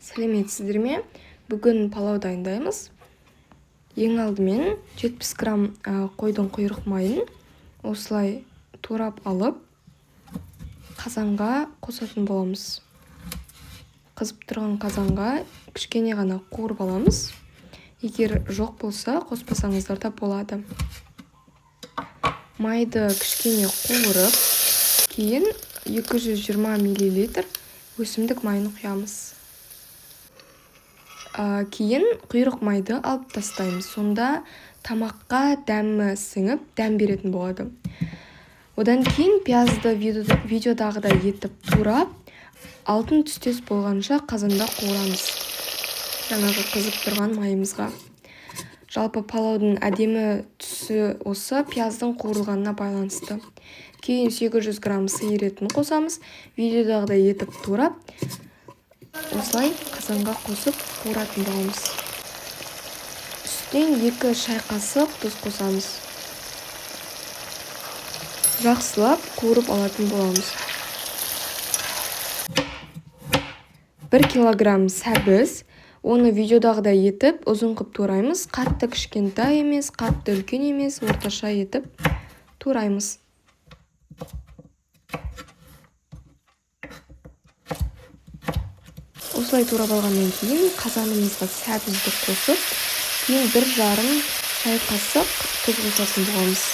Сәлеметсіздер ме? Бүгін палау дайындаймыз. Ең алдымен 70 грамм қойдың құйрық майын осылай турап алып, қазанға қосатын боламыз. Қызып тұрған қазанға кішкене ғана қуырып аламыз. Егер жоқ болса, қоспасаңыздар да болады. Майды кішкене қуырып, кейін 220 мл өсімдік майын құямыз. Кейін құйрық майды алып тастаймыз. Сонда тамаққа дәмі сіңіп, дәм беретін болады. Одан кейін пиязды видеодағыдай етіп турап, алтын түстес болғанша қазанда қуырамыз. Жаңағы қызып тұрған майымызға. Жалпы палаудың әдемі түсі осы пияздың қуырылғанына байланысты. Кейін 800 грамм сиыр етін қосамыз. Видеодағыдай етіп турап, осылай қазанға қосып қуыратын боламыз. Үстінен 2 шай қасық тұз қосамыз. Жақсылап қуырып алатын боламыз. 1 килограмм сәбіз. Оны видеодағыдай етіп, ұзын қып тураймыз. Қатты кішкентай емес, қатты үлкен емес, орташа етіп тураймыз. Осылай турап алғаннан кейін қазанымызға сәбізді қосып, кейін 1,5 шай қасық тұз қосатын боламыз.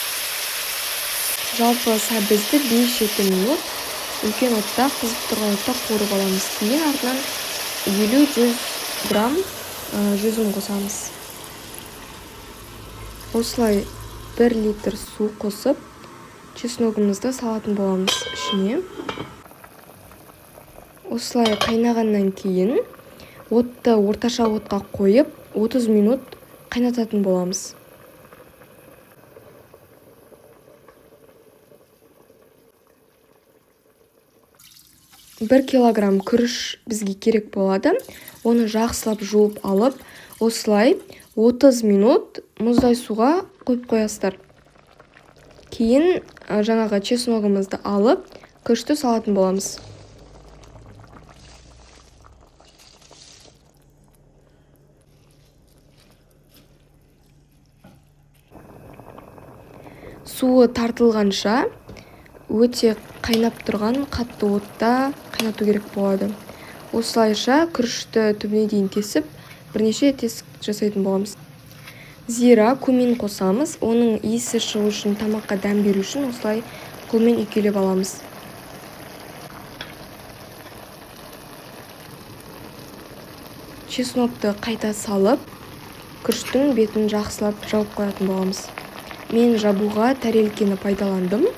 Жалпы сәбізді 5-7 минут үлкен отта, қызып тұрған отта қуырып аламыз. Кейін артынан 50-100 грамм жүзім қосамыз. Осылай 1 литр су қосып, чесногымызды салатын боламыз ішіне. Осылай қайнағаннан кейін отты орташа отқа қойып 30 минут қайнататын боламыз. Бір килограмм күріш бізге керек болады. Оны жақсылап жуып алып, осылай 30 минут мұздай суға қойып қоясыздар. Кейін жаңағы чесногымызды алып, күрішті салатын боламыз. Суы тартылғанша өте қайнап тұрған қатты отта қайнату керек болады. Осылайша күрішті түбіне дейін тесіп, бірнеше тесік жасайтын боламыз. Зира кумин қосамыз. Оның иісі шығу үшін, тамаққа дәм беру үшін осылай қолмен үйкелеп аламыз. Чеснокты қайта салып, күріштің бетін жақсылап жауып қоятын боламыз. Мен жабуға тәрелкені пайдаландым.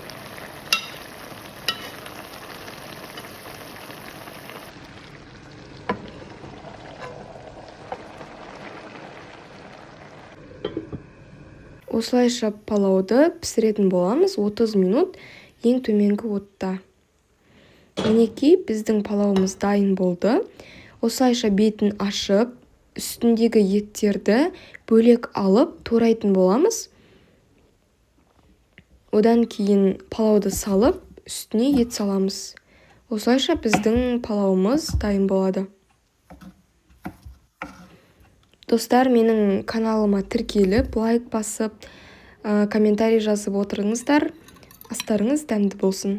Осылайша палауды пісіретін боламыз 30 минут ең төменгі отта. Мінекей біздің палауымыз дайын болды. Осылайша бетін ашып, үстіндегі еттерді бөлек алып турайтын боламыз. Одан кейін палауды салып, үстіне ет саламыз. Осылайша біздің палауымыз дайын болады. Достар, менің каналыма тіркеліп, лайк басып, комментарий жазып отырыңыздар. Астарыңыз дәмді болсын.